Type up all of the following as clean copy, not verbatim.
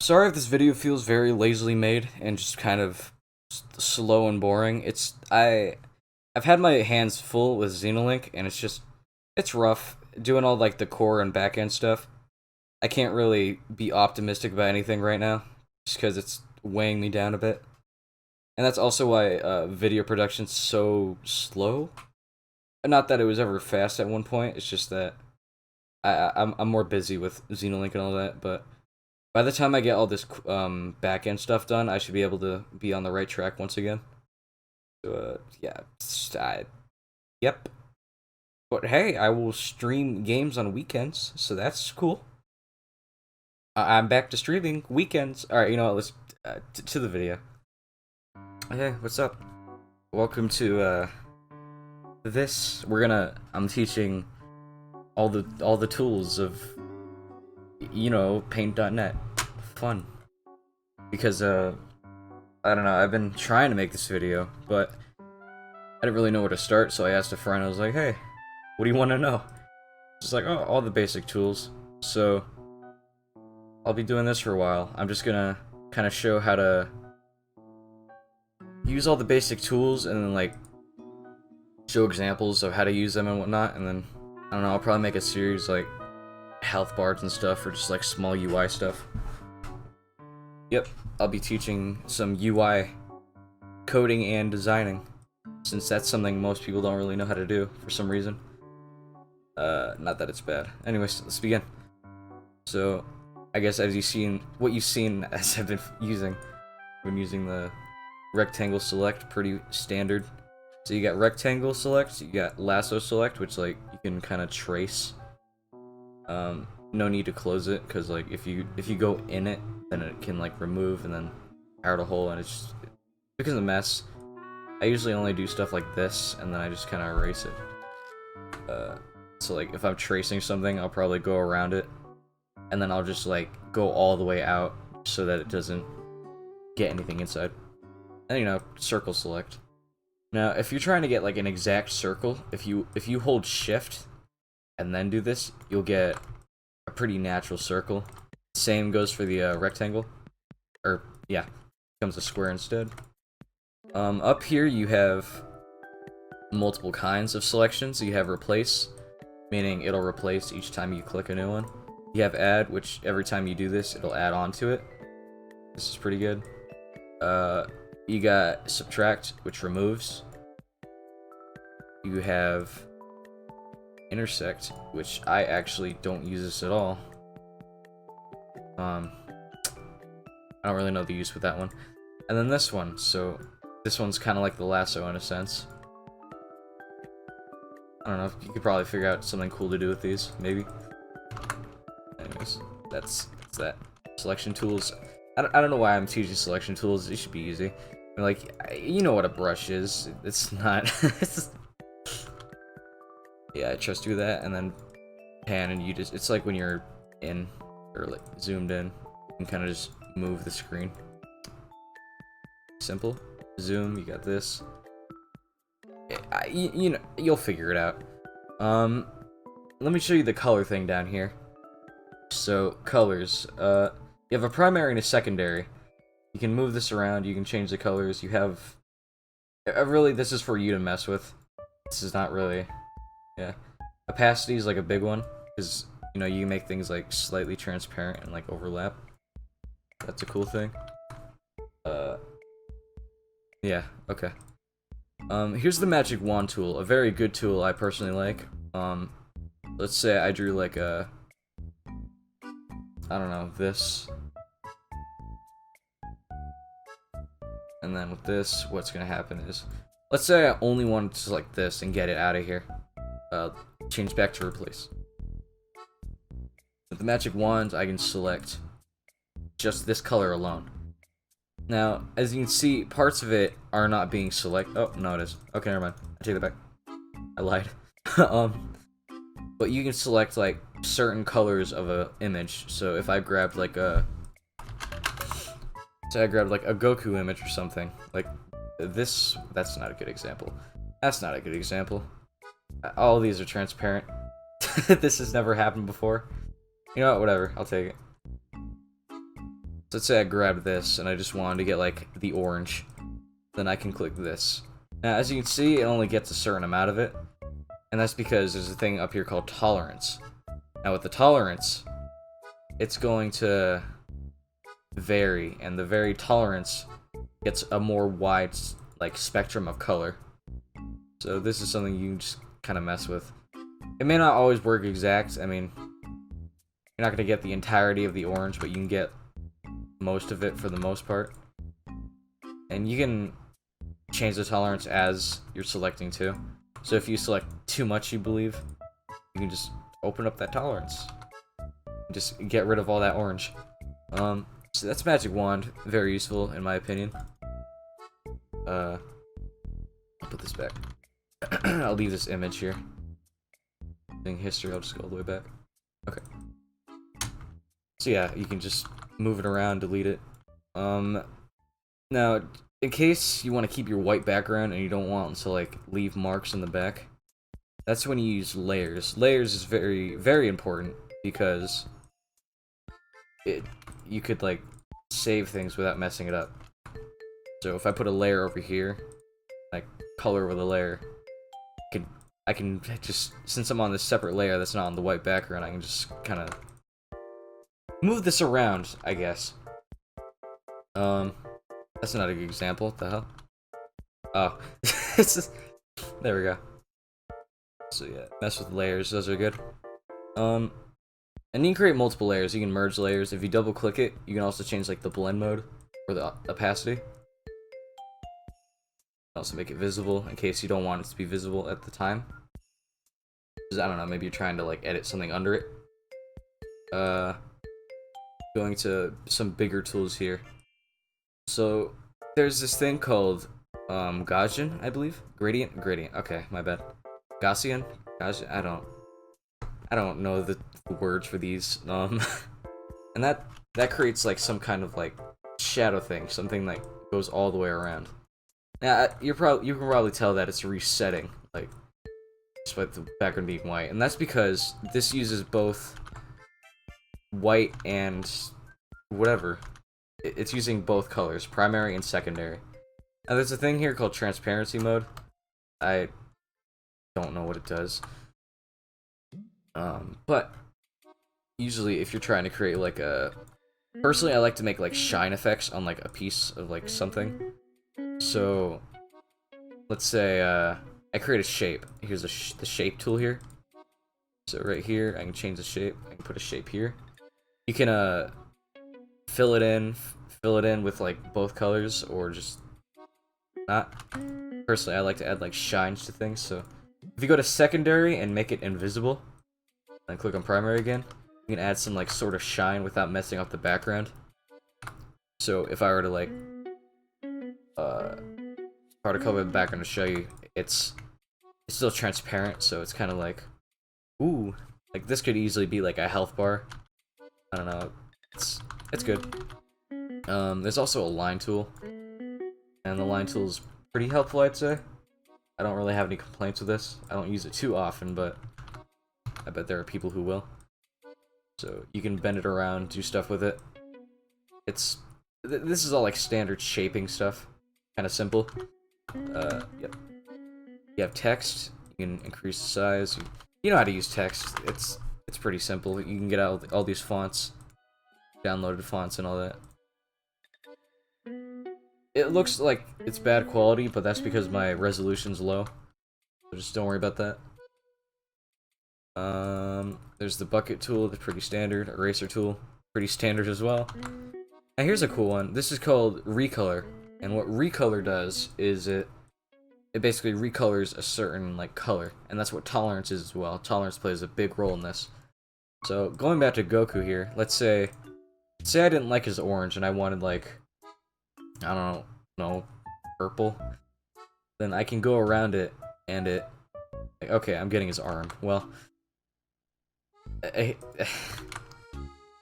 Sorry if this video feels very lazily made and just kind of slow and boring. I've had my hands full with Xenolink and it's rough doing all like the core and back end stuff. I can't really be optimistic about anything right now just because it's weighing me down a bit. And that's also why video production's so slow. Not that it was ever fast at one point. It's just that I'm more busy with Xenolink and all that. But by the time I get all this back end stuff done, I should be able to be on the right track once again. So yeah, yep. But hey, I will stream games on weekends, so that's cool. I'm back to streaming weekends. All right, you know what? Let's to the video. Hey, what's up? Welcome to this. I'm teaching all the tools of paint.net. Fun. Because I don't know, I've been trying to make this video, but I didn't really know where to start, so I asked a friend. I was like, "Hey, what do you want to know?" Just like, "Oh, all the basic tools." So I'll be doing this for a while. I'm just gonna kind of show how to use all the basic tools and then like show examples of how to use them and whatnot, and then I don't know, I'll probably make a series like health bars and stuff, or just like small UI stuff. Yep, I'll be teaching some UI coding and designing, since that's something most people don't really know how to do for some reason. Not that it's bad. Anyways, let's begin. So, I guess as you've seen as I've been using the rectangle select, pretty standard. So you got rectangle select, you got lasso select, which like you can kind of trace. No need to close it, because like if you go in it, then it can like remove and then out a hole, and it becomes a mess. I usually only do stuff like this, and then I just kind of erase it. So like if I'm tracing something, I'll probably go around it, and then I'll just like go all the way out so that it doesn't get anything inside. And circle select. Now, if you're trying to get like an exact circle, if you hold shift and then do this, you'll get a pretty natural circle. Same goes for the rectangle. Or yeah, becomes a square instead. Up here you have multiple kinds of selections. You have replace, meaning it'll replace each time you click a new one. You have add, which every time you do this, it'll add on to it. This is pretty good. You got subtract, which removes. You have intersect, which I actually don't use this at all. I don't really know the use with that one. And then this one, so this one's kind of like the lasso in a sense. I don't know, you could probably figure out something cool to do with these, maybe. Anyways, that's that. Selection tools. I don't know why I'm teaching selection tools. It should be easy. I mean, like, you know what a brush is. It's not. Yeah, I just do that, and then pan, and it's like when you're in, or like zoomed in, you can kind of just move the screen. Simple. Zoom, you got this. You'll figure it out. Let me show you the color thing down here. So, colors. You have a primary and a secondary. You can move this around, you can change the colors, you have... Really, this is for you to mess with. This is not really... Yeah. Opacity is like a big one, because, you can make things like slightly transparent and like overlap. That's a cool thing. Yeah, okay. Here's the magic wand tool, a very good tool I personally like. Let's say I drew like a... I don't know, this. And then with this, what's gonna happen is... Let's say I only wanted to select this and get it out of here. Change back to replace. With the magic wand, I can select just this color alone. Now, as you can see, parts of it are not being selected. Oh, no it is. Okay, never mind. I take that back. I lied. But you can select, like, certain colors of a image. So if I grabbed, like, a Goku image or something, like this, that's not a good example. That's not a good example. All these are transparent. This has never happened before. You know what, whatever, I'll take it. So let's say I grabbed this and I just wanted to get like the orange. Then I can click this. Now, as you can see, it only gets a certain amount of it. And that's because there's a thing up here called tolerance. Now with the tolerance, it's going to vary, and the vary tolerance gets a more wide like spectrum of color. So this is something you can just kind of mess with. It may not always work exact. I mean, you're not going to get the entirety of the orange, but you can get most of it for the most part. And you can change the tolerance as you're selecting too. So if you select too much, you believe, you can just open up that tolerance. Just get rid of all that orange. So that's Magic Wand. Very useful, in my opinion. I'll put this back. I'll leave this image here. In history, I'll just go all the way back. Okay. So yeah, you can just move it around, delete it. Now, in case you want to keep your white background and you don't want to like leave marks in the back, that's when you use layers. Layers is very, very important because you could like save things without messing it up. So if I put a layer over here, like color with a layer, I can just, since I'm on this separate layer that's not on the white background, I can just kind of move this around, I guess. That's not a good example. What the hell? Oh, it's just, there we go. So yeah, mess with layers. Those are good. And you can create multiple layers. You can merge layers. If you double click it, you can also change like the blend mode or the opacity. Also make it visible in case you don't want it to be visible at the time. I don't know, maybe you're trying to like edit something under it. Going to some bigger tools here. So there's this thing called Gaussian, I believe. Gradient. Okay, my bad. Gaussian. I don't know the words for these. And that creates like some kind of like shadow thing, something that goes all the way around. Now you can probably tell that it's resetting, like despite the background being white, and that's because this uses both white and whatever. It's using both colors, primary and secondary. Now there's a thing here called transparency mode. I don't know what it does. But usually if you're trying to create like a... Personally, I like to make like shine effects on like a piece of like something. So, let's say I create a shape. Here's the shape tool here. So right here, I can change the shape. I can put a shape here. You can fill it in with like both colors or just not. Personally, I like to add like shines to things. So if you go to secondary and make it invisible, and click on primary again, you can add some like sort of shine without messing up the background. So if I were to like color the background to show you, it's still transparent, so it's kind of like, ooh, like this could easily be like a health bar. I don't know, it's good. There's also a line tool, and the line tool is pretty helpful, I'd say. I don't really have any complaints with this. I don't use it too often, but I bet there are people who will. So you can bend it around, do stuff with it. This is all like standard shaping stuff, kind of simple. Yep. You have text. You can increase the size. You know how to use text. It's pretty simple. You can get out all these fonts, downloaded fonts, and all that. It looks like it's bad quality, but that's because my resolution's low. So just don't worry about that. There's the bucket tool. That's pretty standard. Eraser tool, pretty standard as well. Now here's a cool one. This is called Recolor. And what Recolor does is it basically recolors a certain like color, and that's what tolerance is as well. Tolerance plays a big role in this. So going back to Goku here, let's say I didn't like his orange and I wanted like, I don't know, purple. Then I can go around it and it, like, okay, I'm getting his arm. Well,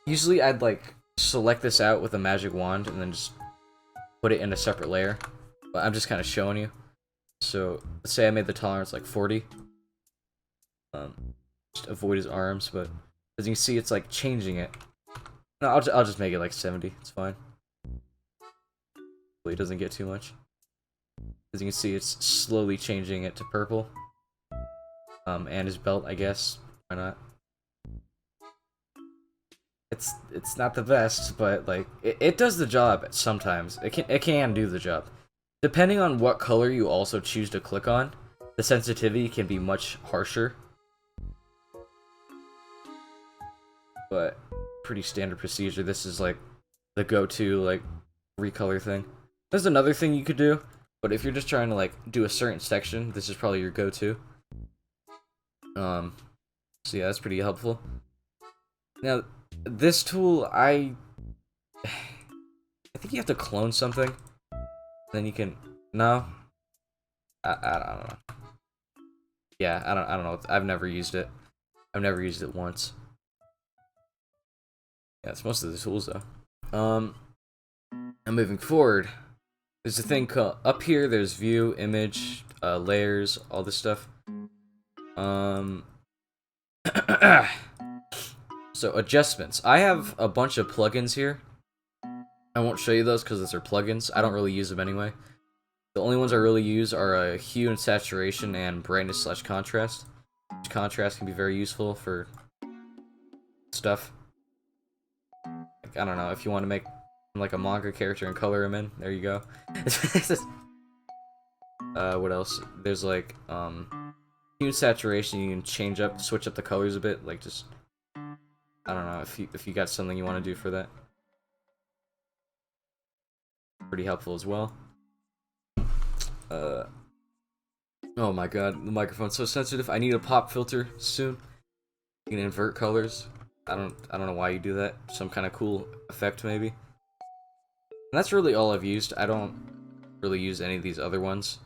usually I'd like select this out with a magic wand and then just put it in a separate layer, but I'm just kind of showing you. So let's say I made the tolerance like 40. Just avoid his arms, but as you can see, it's like changing it. No, I'll just make it like 70. It's fine. It doesn't get too much. As you can see, it's slowly changing it to purple. And his belt, I guess. Why not? It's not the best, but like it does the job sometimes. It can do the job. Depending on what color you also choose to click on, the sensitivity can be much harsher. But pretty standard procedure. This is like the go-to like recolor thing. There's another thing you could do, but if you're just trying to like do a certain section, this is probably your go-to. So yeah, that's pretty helpful. Now, this tool, I think you have to clone something. Then you can... No? I don't know. Yeah, I don't know. I've never used it. I've never used it once. Yeah, it's most of the tools, though. And moving forward, there's a thing called... Up here, there's view, image, layers, all this stuff. So, adjustments. I have a bunch of plugins here. I won't show you those because those are plugins. I don't really use them anyway. The only ones I really use are hue and saturation and brightness / contrast. Contrast can be very useful for stuff. Like, I don't know, if you want to make like a manga character and color him in, there you go. What else? There's like hue and saturation. You can switch up the colors a bit. Like just, I don't know, if you got something you want to do for that. Pretty helpful as well. Oh my god, the microphone's so sensitive. I need a pop filter soon. You can invert colors. I don't know why you do that. Some kind of cool effect maybe. And that's really all I've used. I don't really use any of these other ones.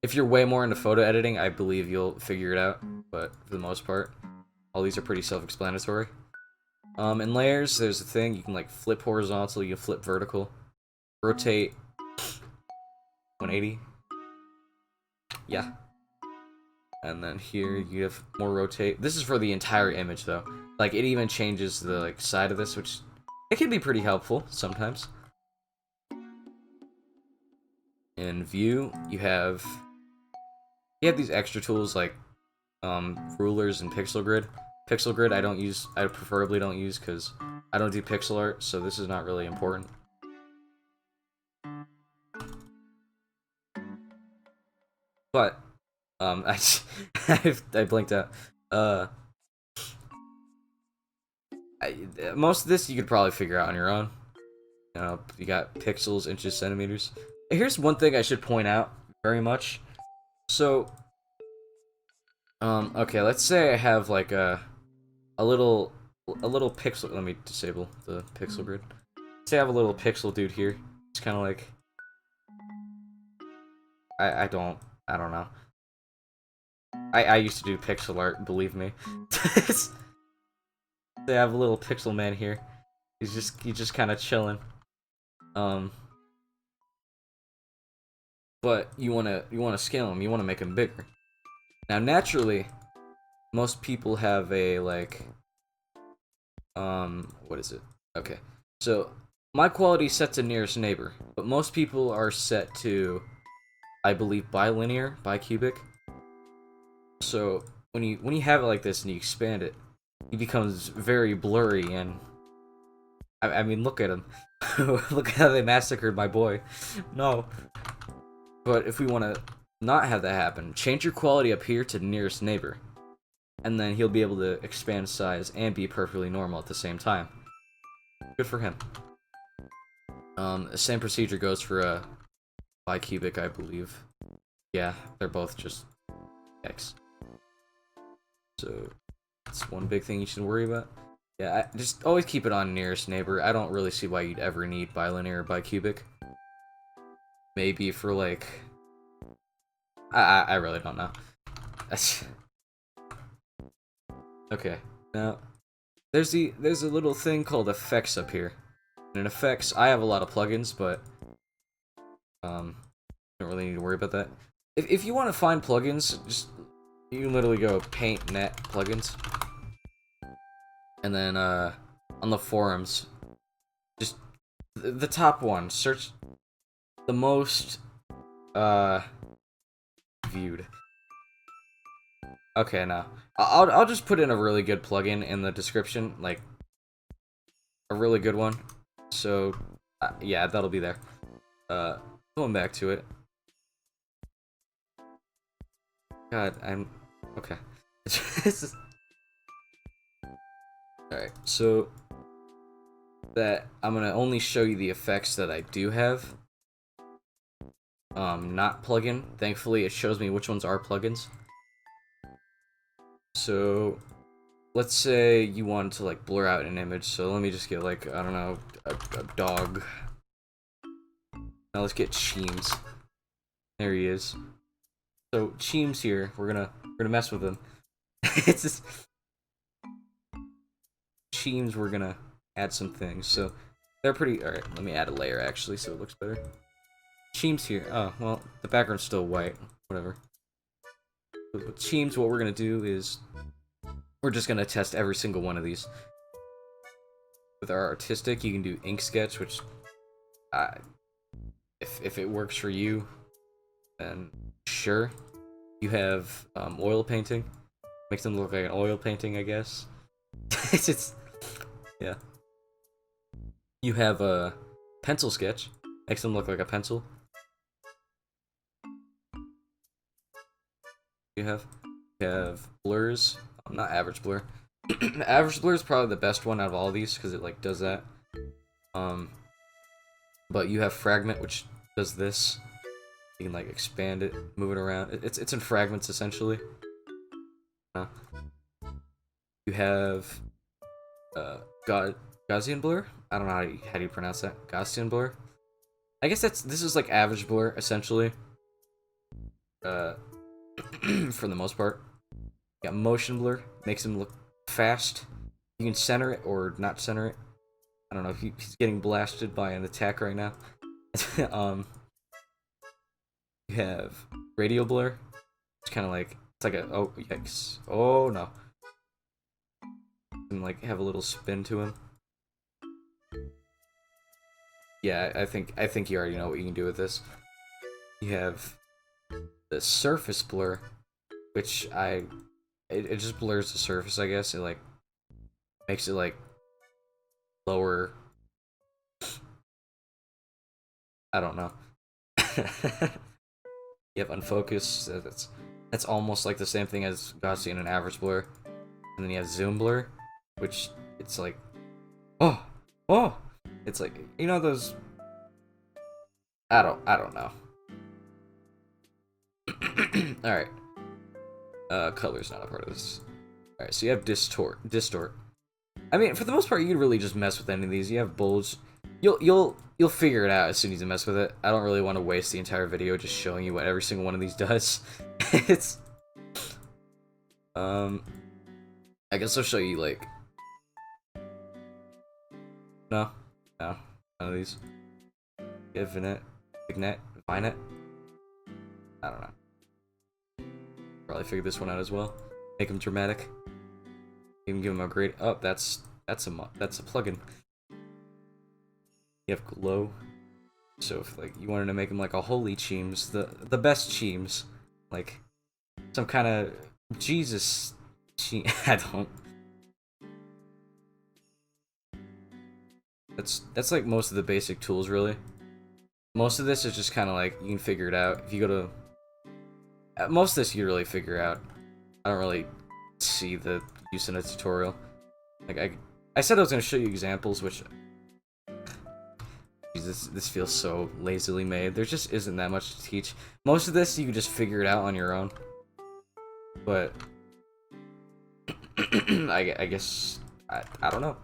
If you're way more into photo editing, I believe you'll figure it out. But for the most part, all these are pretty self-explanatory. In layers, there's a thing you can like flip horizontal, you can flip vertical, rotate 180. Yeah. And then here you have more rotate. This is for the entire image though. Like it even changes the like side of this, which it can be pretty helpful sometimes. In view, you have these extra tools like rulers and pixel grid. Pixel grid I preferably don't use because I don't do pixel art, so this is not really important. But I blinked out. Most of this you could probably figure out on your own. You know, you got pixels, inches, centimeters. Here's one thing I should point out very much. So, okay, let's say I have like a little pixel. Let me disable the pixel grid. Say I have a little pixel dude here. It's kind of like I don't know. I used to do pixel art, believe me. They have a little pixel man here. He's just kind of chilling. But you wanna scale him. You wanna make him bigger. Now, naturally, most people have a like. What is it? Okay, so my quality is set to nearest neighbor, but most people are set to, I believe, bilinear, bicubic. So when you have it like this and you expand it, he becomes very blurry and I mean look at him. Look at how they massacred my boy. No. But if we want to not have that happen, change your quality up here to nearest neighbor. And then he'll be able to expand size and be perfectly normal at the same time. Good for him. The same procedure goes for bicubic, I believe. Yeah, they're both just X. So that's one big thing you should worry about. Yeah, just always keep it on nearest neighbor. I don't really see why you'd ever need bilinear or bicubic. Maybe for like, I really don't know. That's okay. Now there's a little thing called effects up here. And in effects, I have a lot of plugins, but don't really need to worry about that. If you want to find plugins, just you can literally go paint net plugins. And then on the forums, just the top one. Search the most viewed. Okay, no. I'll just put in a really good plugin in the description, like a really good one. So yeah, that'll be there. Going back to it. God, I'm okay. Alright, so that I'm gonna only show you the effects that I do have. Not plugin. Thankfully, it shows me which ones are plugins. So, let's say you want to like blur out an image. So let me just get like, I don't know, a dog. Now let's get Cheems. There he is. So Cheems here, we're gonna mess with him. It's just Cheems. We're gonna add some things. So they're pretty. All right, let me add a layer actually, so it looks better. Cheems here. Oh well, the background's still white. Whatever. But with Cheems, what we're gonna do is we're just gonna test every single one of these. With our artistic, you can do ink sketch, which if it works for you, then sure. You have oil painting. Makes them look like an oil painting, I guess. It's just, yeah. You have a pencil sketch. Makes them look like a pencil. You have blurs. Not average blur. Average blur is probably the best one out of all of these because it like does that. But you have fragment, which does this. You can like expand it, move it around. It's in fragments essentially. You have Gaussian blur. I don't know how do you pronounce that. Gaussian blur. I guess this is like average blur essentially. For the most part. You got motion blur, makes him look fast. You can center it or not center it. I don't know if he's getting blasted by an attack right now. You have radial blur. It's kind of like it's like a oh yikes. Oh no. And like have a little spin to him. Yeah, I think you already know what you can do with this. You have the surface blur, which it just blurs the surface, I guess. It like makes it like lower. I don't know. You have unfocus. That's almost like the same thing as Gaussian and average blur. And then you have zoom blur, which it's like, oh, it's like, you know those. I don't know. All right. Color's not a part of this. All right, so you have distort. I mean, for the most part, you can really just mess with any of these. You have bulge. You'll figure it out as soon as you mess with it. I don't really want to waste the entire video just showing you what every single one of these does. It's I guess I'll show you like no, none of these. Vignette, Vignette. I don't know. Probably figured this one out as well. Make them dramatic. Even give them a grade. Oh, that's a plugin. You have glow. So if like you wanted to make them like a holy Cheems, the best Cheems, like some kind of Jesus Cheem. I don't. That's like most of the basic tools really. Most of this is just kind of like you can figure it out if you go to. Most of this you really figure out. I don't really see the use in a tutorial. Like I said I was gonna show you examples, which this feels so lazily made. There just isn't that much to teach. Most of this you can just figure it out on your own. But I guess I don't know.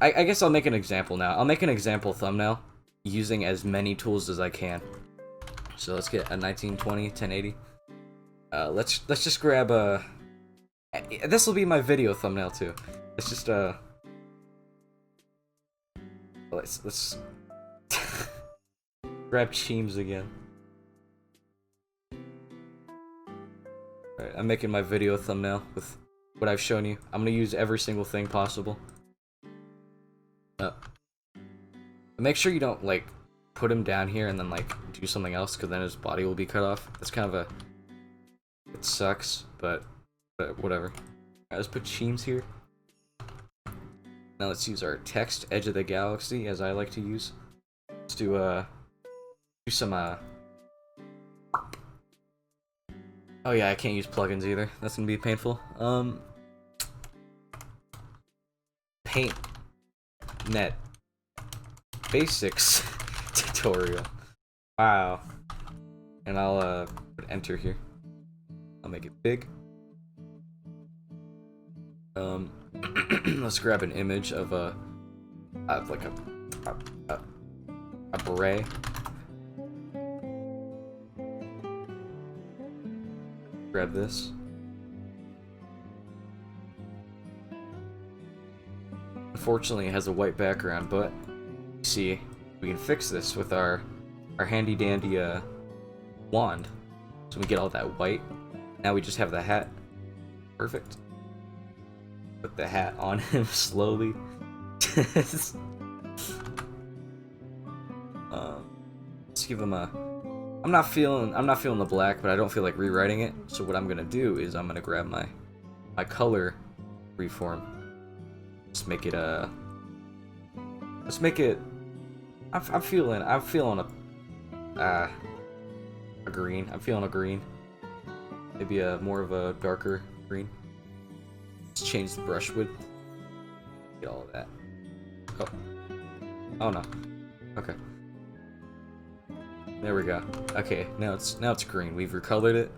I guess I'll make an example now. I'll make an example thumbnail using as many tools as I can. So let's get a 1920, 1080. Let's just grab a. This will be my video thumbnail too. Let's just let's grab Cheems again. Alright, I'm making my video thumbnail with what I've shown you. I'm gonna use every single thing possible. Make sure you don't like put him down here and then like do something else, because then his body will be cut off. That's kind of a, it sucks, but whatever. Alright, let's put Cheems here. Now let's use our text Edge of the Galaxy, as I like to use. Let's do some oh yeah, I can't use plugins either. That's gonna be painful. Paint net basics tutorial. Wow. And I'll put enter here. I'll make it big. Let's grab an image of like a beret. Grab this. Unfortunately, it has a white background, but see, we can fix this with our handy dandy wand. So we get all that white. Now we just have the hat. Perfect. Put the hat on him slowly. Let's give him a. I'm not feeling the black, but I don't feel like rewriting it. So what I'm gonna do is I'm gonna grab my color reform. Let's make it let's make it. I'm feeling a green. I'm feeling a green. Maybe a more of a darker green. Let's change the brush width. Get all of that. Oh. Oh no. Okay. There we go. Okay, now it's green. We've recolored it.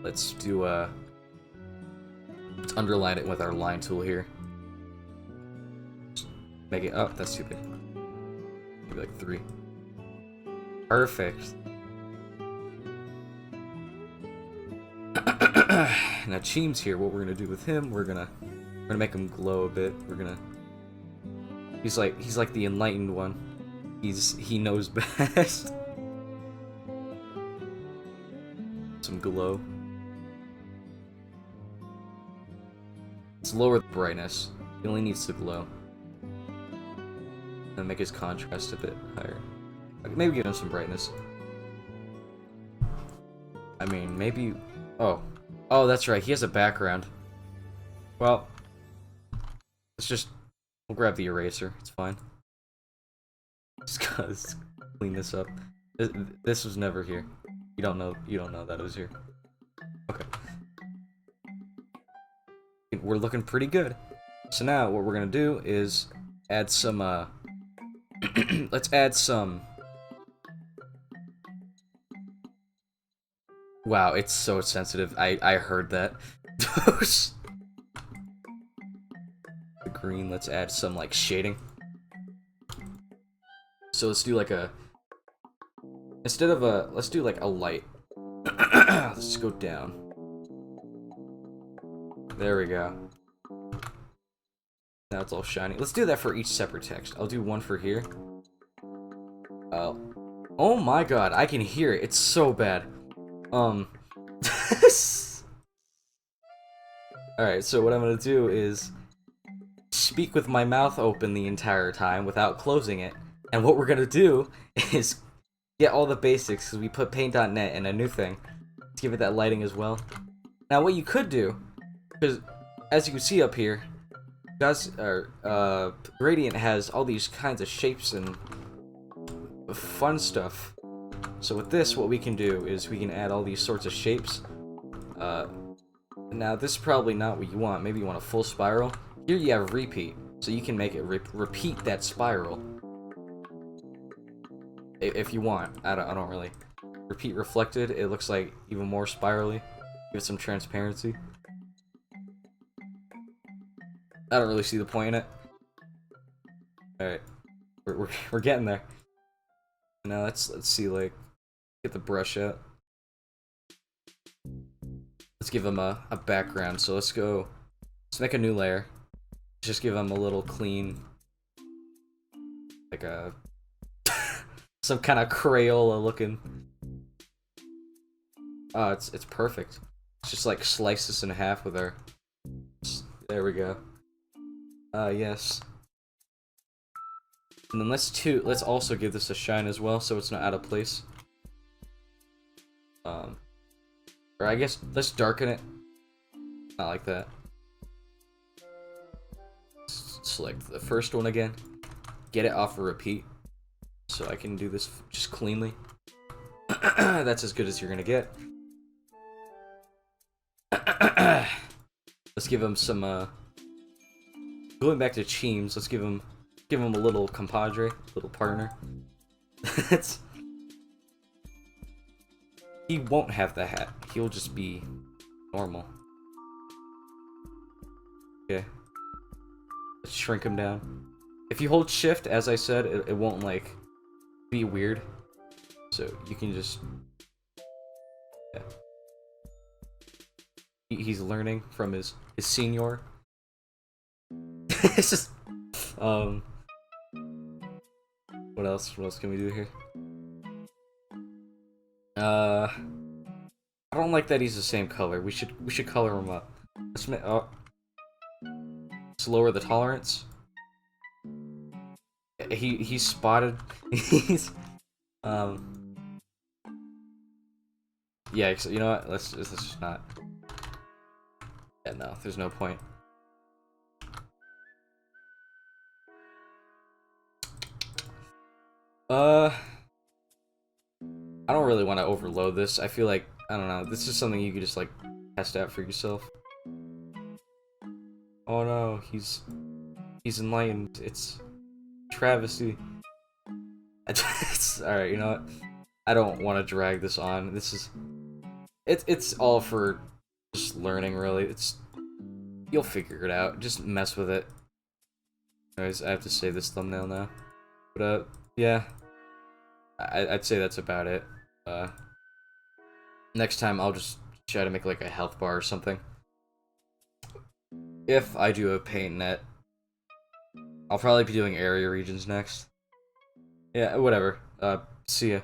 Let's do let's underline it with our line tool here. Make it, oh, that's too big. Maybe like 3. Perfect. Now Cheem's here. What we're gonna do with him, we're gonna make him glow a bit. He's like the enlightened one. He knows best. Some glow. Let's lower the brightness. He only needs to glow. And make his contrast a bit higher. Maybe give him some brightness. I mean, maybe. Oh, that's right. He has a background. Well, we'll grab the eraser. It's fine. Just cause clean this up. This was never here. You don't know that it was here. Okay. We're looking pretty good. So now what we're gonna do is add some let's add some. Wow, it's so sensitive. I heard that. The green, let's add some like shading. So let's do like let's do like a light. Let's go down. There we go. Now it's all shiny. Let's do that for each separate text. I'll do one for here. Oh my god, I can hear it. It's so bad. Alright, so what I'm gonna do is speak with my mouth open the entire time without closing it. And what we're gonna do is get all the basics, because we put paint.net in a new thing. Let's give it that lighting as well. Now what you could do, because as you can see up here, Gradient has all these kinds of shapes and fun stuff. So with this, what we can do is we can add all these sorts of shapes. Now this is probably not what you want. Maybe you want a full spiral. Here you have repeat, so you can make it repeat that spiral if you want. I don't really. Repeat reflected. It looks like even more spirally. Give it some transparency. I don't really see the point in it. Alright. We're getting there. Now let's see, like, get the brush out. Let's give him a background. So let's make a new layer. Just give him a little clean, like a some kind of Crayola looking. It's perfect. It's just like slice this in half with our. There we go. Yes. And then let's also give this a shine as well, so it's not out of place. Or I guess let's darken it. Not like that. Select the first one again. Get it off a repeat. So I can do this just cleanly. That's as good as you're gonna get. Let's give him some, going back to Cheems, let's give him a little compadre, little partner. That's... He won't have the hat. He'll just be normal. Okay. Let's shrink him down. If you hold shift, as I said, it won't, like, be weird. So you can just... Yeah. He's learning from his senior. It's just... What else? What else can we do here? I don't like that he's the same color. We should color him up. Let's lower the tolerance. He's spotted. He's yeah. You know what? Let's just not. Yeah, no. There's no point. I don't really want to overload this. I feel like, I don't know, this is something you could just, like, test out for yourself. Oh no, he's enlightened. It's travesty. Alright, you know what? I don't want to drag this on. This is... It's all for just learning, really. You'll figure it out. Just mess with it. Anyways, I have to save this thumbnail now. But, yeah. I'd say that's about it. Next time I'll just try to make like a health bar or something. If I do a paint net, I'll probably be doing area regions next. Yeah, whatever. See ya.